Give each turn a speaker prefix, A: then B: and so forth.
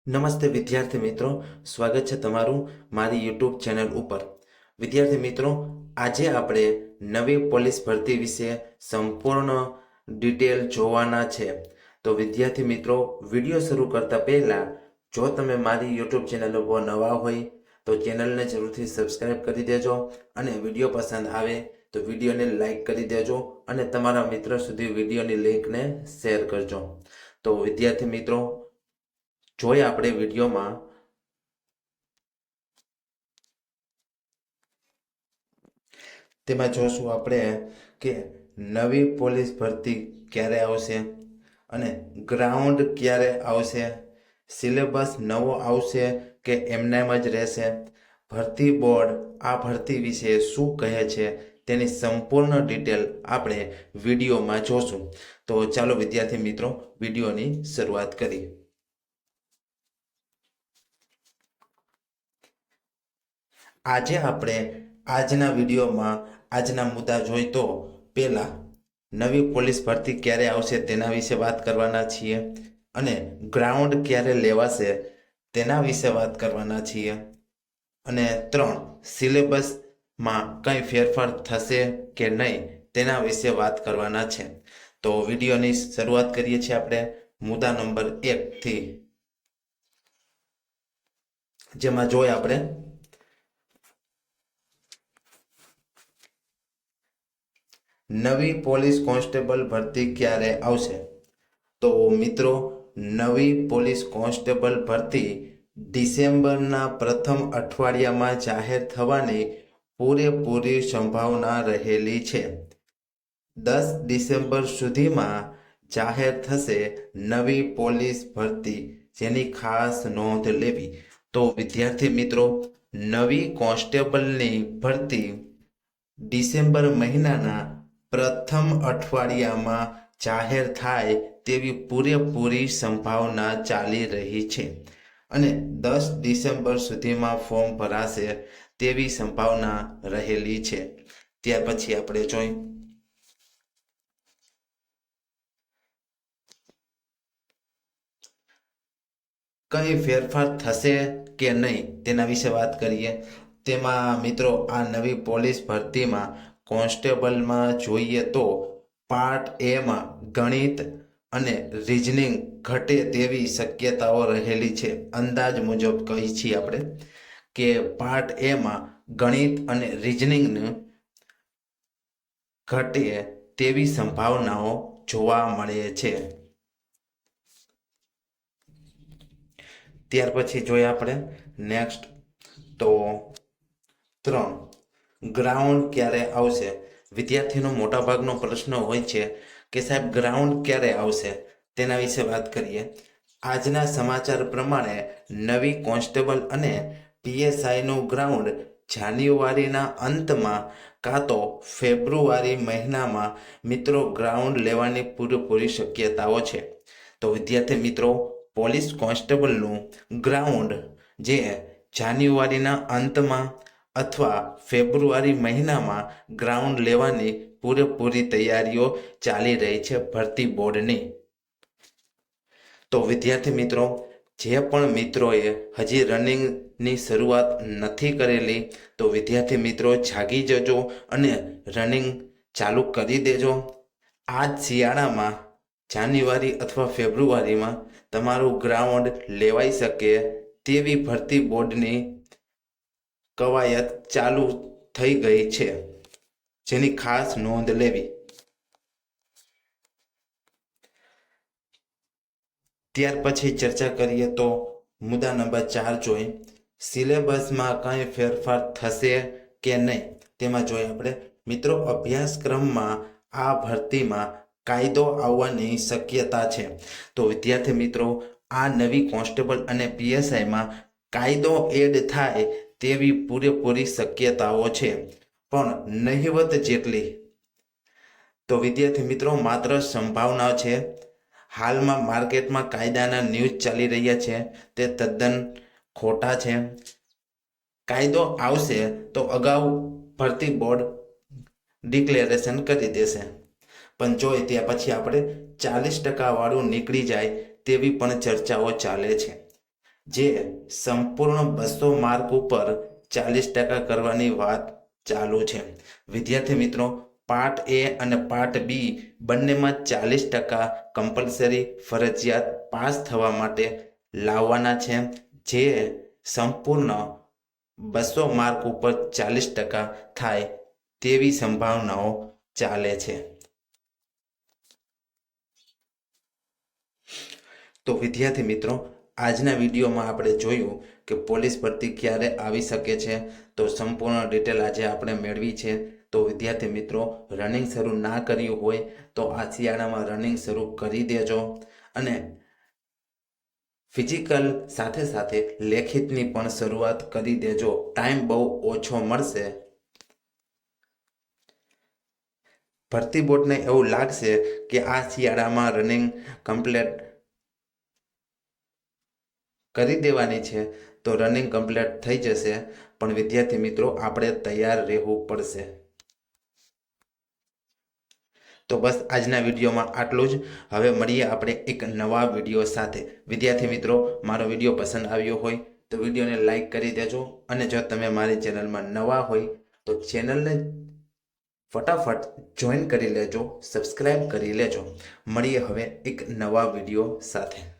A: નમસ્તે વિદ્યાર્થી મિત્રો, સ્વાગત છે તમારું મારી યુટ્યુબ ચેનલ ઉપર. વિદ્યાર્થી મિત્રો, આજે આપણે નવી પોલીસ ભરતી વિશે સંપૂર્ણ ડિટેલ જોવાના છે. તો વિદ્યાર્થી મિત્રો, વિડીયો શરૂ કરતા પહેલા જો તમે મારી યુટ્યુબ ચેનલ ઉપર નવા હોય તો ચેનલને જરૂરથી સબસ્ક્રાઇબ કરી દેજો અને વિડીયો પસંદ આવે તો વિડીયોને લાઈક કરી દેજો અને તમારા મિત્રો સુધી વિડીયોની લિંકને શેર કરજો. તો વિદ્યાર્થી મિત્રો, જોઈએ આપણે વિડીયોમાં તેમાં જોશું આપણે કે નવી પોલીસ ભરતી ક્યારે આવશે અને ગ્રાઉન્ડ ક્યારે આવશે, સિલેબસ નવો આવશે કે એમનેમ જ રહેશે, ભરતી બોર્ડ આ ભરતી વિશે શું કહે છે તેની સંપૂર્ણ ડિટેલ આપણે વિડીયોમાં જોશું. તો ચાલો વિદ્યાર્થી મિત્રો, વિડીયોની શરૂઆત કરીએ. આજે આપણે આજના વિડીયોમાં આજના મુદ્દા જોઈ તો પહેલા નવી પોલીસ ભરતી ક્યારે આવશે તેના વિશે વાત કરવાના છીએ અને ગ્રાઉન્ડ ક્યારે લેવાશે તેના વિશે વાત કરવાના છીએ અને 3 સિલેબસમાં કંઈ ફેરફાર થશે કે નહીં તેના વિશે વાત કરવાના છે. તો વિડીયોની શરૂઆત કરીએ છીએ આપણે મુદ્દા નંબર 1 થી, જેમાં જોઈએ આપણે નવી પોલીસ કોન્સ્ટેબલ ભરતી ક્યારે આવશે. તો મિત્રો, નવી પોલીસ કોન્સ્ટેબલ ભરતી ડિસેમ્બરના પ્રથમ અઠવાડિયામાં જાહેર થવાની પૂરેપૂરી સંભાવના રહેલી છે. 10 ડિસેમ્બર સુધીમાં જાહેર થશે નવી પોલીસ ભરતી, જેની ખાસ નોંધ લેવી. તો વિદ્યાર્થી મિત્રો, નવી કોન્સ્ટેબલની ભરતી ડિસેમ્બર મહિનાના પ્રથમ અઠવાડિયામાં જાહેર થાય તેવી પૂરેપૂરી સંભાવના ચાલી રહી છે અને 10 ડિસેમ્બર સુધીમાં ફોર્મ ભરાશે તેવી સંભાવના રહેલી છે. ત્યાર પછી આપણે જોઈ કંઈ ફેરફાર થશે કે નહીં તેના વિશે વાત કરીએ. તેમાં મિત્રો, આ નવી પોલીસ ભરતીમાં કોન્સ્ટેબલમાં જોઈએ તો પાર્ટ એમાં ગણિત અને રિઝનિંગ ઘટે તેવી શક્યતાઓ રહેલી છે. અંદાજ મુજબ કહી છીએ આપણે કે પાર્ટ એમાં ગણિત અને રિઝનિંગનું ઘટે તેવી સંભાવનાઓ જોવા મળે છે. ત્યાર પછી જોઈએ આપણે નેક્સ્ટ તો 3 ગ્રાઉન્ડ ક્યારે આવશે. વિદ્યાર્થીનો મોટાભાગનો પ્રશ્ન હોય છે કે સાહેબ ગ્રાઉન્ડ ક્યારે આવશે, તેના વિશે વાત કરીએ. આજના સમાચાર પ્રમાણે નવી કોન્સ્ટેબલ અને પીએસઆઈનું ગ્રાઉન્ડ જાન્યુઆરીના અંતમાં કાં તો ફેબ્રુઆરી મહિનામાં મિત્રો ગ્રાઉન્ડ લેવાની પૂરેપૂરી શક્યતાઓ છે. તો વિદ્યાર્થી મિત્રો, પોલીસ કોન્સ્ટેબલનું ગ્રાઉન્ડ જે જાન્યુઆરીના અંતમાં અથવા ફેબ્રુઆરી મહિનામાં ગ્રાઉન્ડ લેવાની પૂરેપૂરી તૈયારીઓ ચાલી રહી છે ભરતી બોર્ડની. તો વિદ્યાર્થી મિત્રો, જે પણ મિત્રોએ હજી રનિંગની શરૂઆત નથી કરેલી તો વિદ્યાર્થી મિત્રો જાગી જજો અને રનિંગ ચાલુ કરી દેજો. આ જ શિયાળામાં જાન્યુઆરી અથવા ફેબ્રુઆરીમાં તમારું ગ્રાઉન્ડ લેવાઈ શકે તેવી ભરતી બોર્ડની કવાયત ચાલુ થઈ ગઈ છે, જેની ખાસ નોંધ લેવી. ત્યાર પછી ચર્ચા કરીએ તો મુદ્દા નંબર 4 જોઈ સિલેબસમાં કંઈ ફેરફાર થશે કે નહીં. તેમાં જોઈએ આપણે મિત્રો, અભ્યાસક્રમમાં આ ભરતીમાં કાયદો આવવાની શક્યતા છે. તો વિદ્યાર્થી મિત્રો, આ નવી કોન્સ્ટેબલ અને પીએસઆઈમાં કાયદો એડ થાય તેવી પૂરેપૂરી શક્યતાઓ છે, પણ નહિવત જેટલી. તો વિદ્યાર્થી મિત્રો, માત્ર સંભાવના છે. હાલમાં માર્કેટમાં કાયદાના ન્યૂઝ ચાલી રહ્યા છે તે તદ્દન ખોટા છે. કાયદો આવશે તો અગાઉ ભરતી બોર્ડ ડિક્લેરેશન કરી દેશે, પણ જોઈએ ત્યાં પછી આપણે 40% વાળું નીકળી જાય તેવી પણ ચર્ચાઓ ચાલે છે. જે સંપૂર્ણ 200 માર્ક ઉપર 40% કરવાની વાત ચાલુ છે. વિદ્યાર્થી મિત્રો, પાર્ટ એ અને પાર્ટ બી બંનેમાં 40% કમ્પલસરી ફરજિયાત પાસ થવા માટે લાવવાના છે, જે સંપૂર્ણ 200 માર્ક ઉપર 40% થાય તેવી સંભાવનાઓ ચાલે છે. તો વિદ્યાર્થી મિત્રો, આજના વિડીયોમાં આપણે જોયું કે પોલીસ ભરતી ક્યારે આવી શકે છે. તો સંપૂર્ણ ડિટેલ આજે આપણે મેળવી છે. તો વિદ્યાર્થી મિત્રો, રનિંગ શરૂ ના કર્યું હોય તો આ શિયાળામાં રનિંગ શરૂ કરી દેજો અને ફિઝિકલ સાથે સાથે લેખિતની પણ શરૂઆત કરી દેજો. ટાઈમ બહુ ઓછો મળશે. ભરતી બોર્ડને એવું લાગશે કે આ શિયાળામાં રનિંગ કમ્પ્લીટ કરી દેવાની છે, તો રનિંગ કમ્પ્લીટ થઈ જશે. પણ વિદ્યાર્થી મિત્રો, આપણે તૈયાર રહેવું પડશે. તો બસ આજના વિડીયોમાં આટલું જ. હવે મળીએ આપણે એક નવા વિડીયો સાથે. વિદ્યાર્થી મિત્રો, મારો વિડીયો પસંદ આવ્યો હોય તો વિડીયોને લાઈક કરી દેજો અને જો તમે મારી ચેનલમાં નવા હોય તો ચેનલને ફટાફટ જોઈન કરી લેજો, સબસ્ક્રાઈબ કરી લેજો. મળીએ હવે એક નવા વિડીયો સાથે.